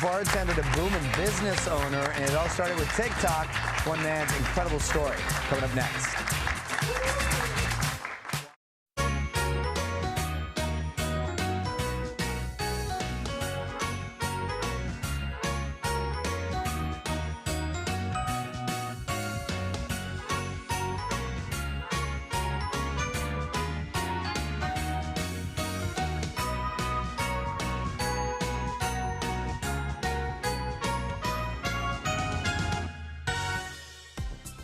bartender to booming business owner, and it all started with TikTok. One man's incredible story coming up next.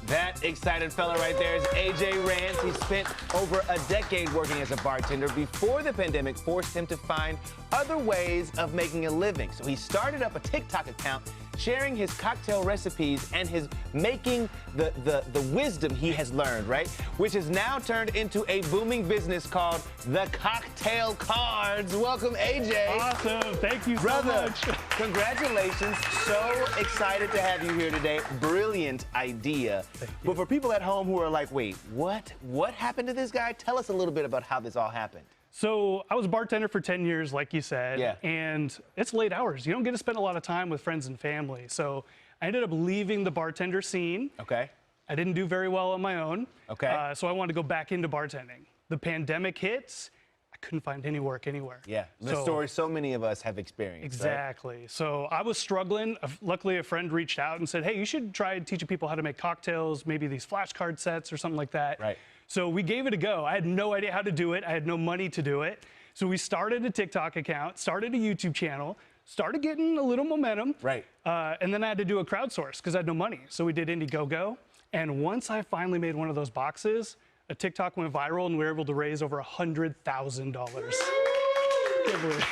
That excited fella right there is AJ Rance. He spent over a decade working as a bartender before the pandemic forced him to find other ways of making a living. So he started up a TikTok account sharing his cocktail recipes and his making the wisdom he has learned, right? Which has now turned into a booming business called the Cocktail Cards. Welcome, AJ. Awesome. Thank you Brother, so much. Congratulations. So excited to have you here today. Brilliant idea. But for people at home who are like, wait, what happened to this guy? Tell us a little bit about how this all happened. So I was a bartender for 10 years, like you said, Yeah. and it's late hours. You don't get to spend a lot of time with friends and family. So I ended up leaving the bartender scene. Okay. I didn't do very well on my own. Okay. So I wanted to go back into bartending. The pandemic hits. I couldn't find any work anywhere. Yeah, the story so many of us have experienced. Exactly. Right? So I was struggling. Luckily, a friend reached out and said, hey, you should try teaching people how to make cocktails, maybe these flashcard sets or something like that. Right. So we gave it a go. I had no idea how to do it. I had no money to do it. So we started a TikTok account, started a YouTube channel, started getting a little momentum. Right. And then I had to do a crowdsource because I had no money. So we did Indiegogo. And once I finally made one of those boxes, a TikTok went viral and we were able to raise over $100,000. Can't believe it.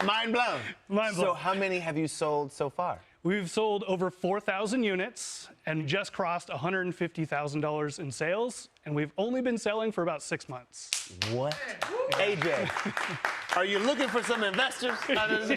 Mind blown. Mind blown. So how many have you sold so far? We've sold over 4,000 units and just crossed $150,000 in sales. And we've only been selling for about 6 months. What? AJ, are you looking for some investors? I'm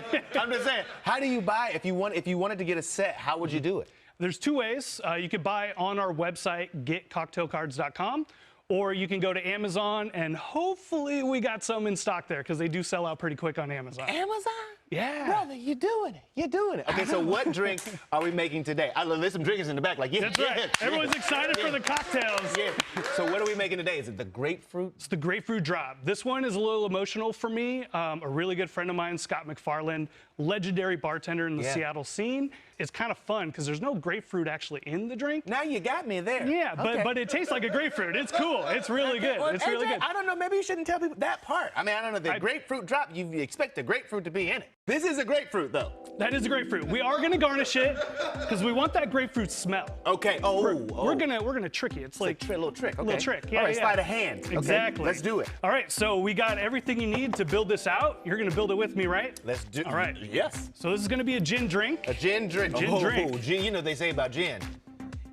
just saying, how do you buy? If you wanted to get a set, how would you do it? There's two ways. You could buy on our website, getcocktailcards.com, or you can go to Amazon, and hopefully we got some in stock there because they do sell out pretty quick on Amazon. Amazon? Yeah. Brother, you're doing it. You're doing it. Okay, so what drink are we making today? There's some drinkers in the back like, yeah, That's yeah, right. yeah, Everyone's excited for the cocktails. Yeah. So what are we making today? Is it the grapefruit? It's the grapefruit drop. This one is a little emotional for me. A really good friend of mine, Scott McFarland, legendary bartender in the Seattle scene. It's kind of fun because there's no grapefruit actually in the drink. Now you got me there. Yeah, Okay. but it tastes like a grapefruit. It's cool. It's really good. Well, It's really AJ, good. I don't know. Maybe you shouldn't tell people that part. I mean, I don't know. The grapefruit drop, you expect the grapefruit to be in it. This is a grapefruit, though. That is a grapefruit. We are gonna garnish it because we want that grapefruit smell. Okay. We're gonna trick you. It's like a little trick. Okay. little trick. Yeah, All right, yeah. sleight of hand. Okay, Exactly. let's do it. All right. So we got everything you need to build this out. You're gonna build it with me, right? Let's do. All right. Yes. So this is gonna be a gin drink. A gin drink. Gin drink. Gin. You know what they say about gin.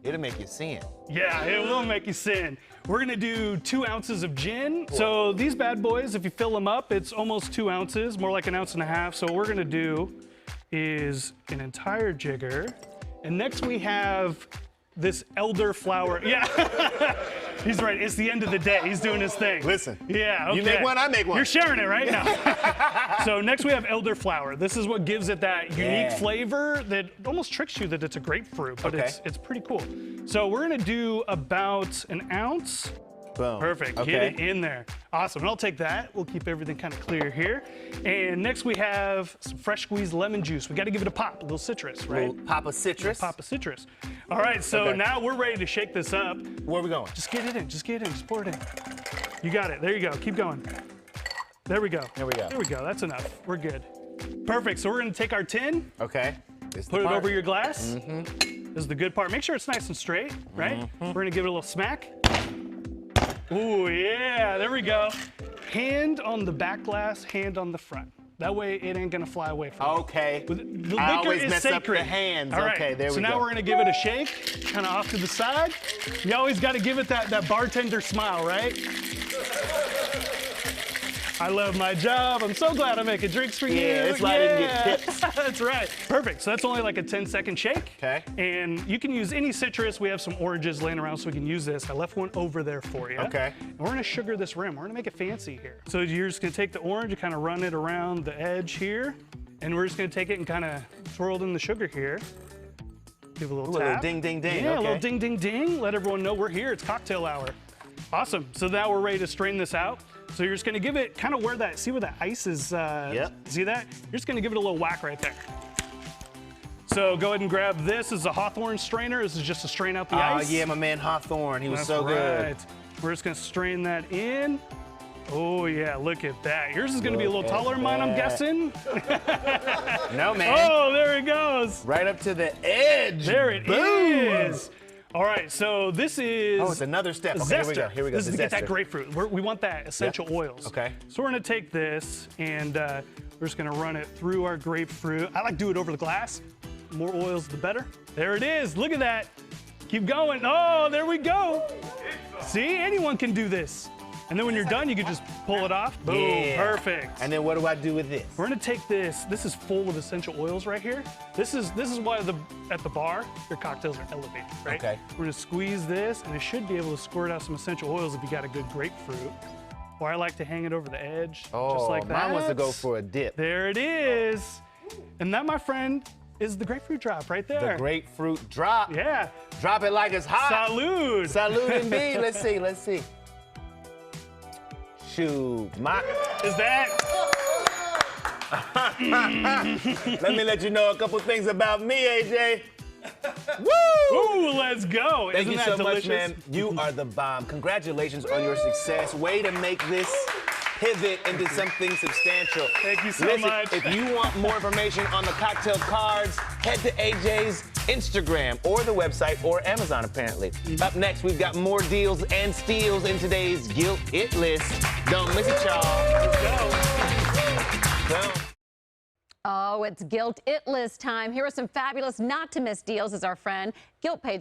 It'll make you sin. Yeah, it will make you sin. We're gonna do 2 ounces of gin. So these bad boys, if you fill them up, it's almost 2 ounces, more like 1.5 ounces. So what we're gonna do is an entire jigger. And next we have this elderflower. Yeah, he's right. It's the end of the day. He's doing his thing. Listen. Yeah, okay. You make one, I make one. You're sharing it right now. So next we have elderflower. This is what gives it that unique flavor that almost tricks you that it's a grapefruit, but it's pretty cool. So we're gonna do about 1 ounce. Boom. Perfect. Okay. Get it in there. Awesome. And I'll take that. We'll keep everything kind of clear here. And next we have some fresh squeezed lemon juice. We got to give it a pop, a little citrus, right? Little pop of citrus. Pop of citrus. All right. So now we're ready to shake this up. Where are we going? Just get it in. Just get it in. Just pour it in. You got it. There you go. Keep going. There we go. There we go. There we go. That's enough. We're good. Perfect. So we're going to take our tin, Okay. put it over your glass. This is the good part. Make sure it's nice and straight, right? We're going to give it a little smack. Ooh, yeah, there we go. Hand on the back glass, hand on the front. That way it ain't gonna fly away from you. Okay. The liquor I always is mess sacred. up the hands. All right, Okay, there we so go. now we're gonna give it a shake, kind of off to the side. You always gotta give it that bartender smile, right? I love my job. I'm so glad I'm making drinks for you. Yeah, that's why I didn't get tips. That's right. Perfect. So that's only like a 10-second shake. Okay. And you can use any citrus. We have some oranges laying around, so we can use this. I left one over there for you. Okay. And we're gonna sugar this rim. We're gonna make it fancy here. So you're just gonna take the orange and kind of run it around the edge here. And we're just gonna take it and kind of swirl it in the sugar here. Give a little tap. A little ding, ding, ding. Yeah, okay. a little ding, ding, ding. Let everyone know we're here. It's cocktail hour. Awesome. So now we're ready to strain this out. So you're just gonna give it kind of where that, see where that ice is, Yep. See that? You're just gonna give it a little whack right there. So go ahead and grab this. This is a Hawthorne strainer. This is just to strain out the ice. Oh, yeah, my man Hawthorne. He was That's so good. right. We're just gonna strain that in. Oh yeah, look at that. Yours is gonna be a little taller than mine, I'm guessing. No, man. Oh, there it goes. Right up to the edge. There it is. All right, so this is. Oh, it's another step. Okay, zester. Here we go. This is to the get that zester. grapefruit. We want that essential oils. Okay. So we're gonna take this and we're just gonna run it through our grapefruit. I like to do it over the glass. The more oils, the better. There it is. Look at that. Keep going. Oh, there we go. See, anyone can do this. And then when you're done, you can just pull it off. Boom, Yeah. perfect. And then what do I do with this? We're gonna take this. This is full of essential oils right here. This is why at the bar your cocktails are elevated, right? Okay. We're gonna squeeze this, and it should be able to squirt out some essential oils if you got a good grapefruit. Or I like to hang it over the edge, just like that. Mine wants to go for a dip. There it is. And that, my friend, is the grapefruit drop right there. The grapefruit drop. Yeah. Drop it like it's hot. Salud. Salud indeed. Let's see. Let's see. Shoot, Is that? Let me let you know a couple things about me, AJ. Woo! Ooh, let's go. Thank Isn't you that so delicious? much, man. You are the bomb. Congratulations on your success. Way to make this pivot into something substantial. Thank you so Listen, much. If you want more information on the cocktail cards, head to AJ's Instagram or the website or Amazon, apparently. Up next, we've got more deals and steals in today's Guilt It List. Don't miss it, y'all. Let's go. Well, Oh, it's Guilt It List time. Here are some fabulous not to miss deals as our friend Guilt Page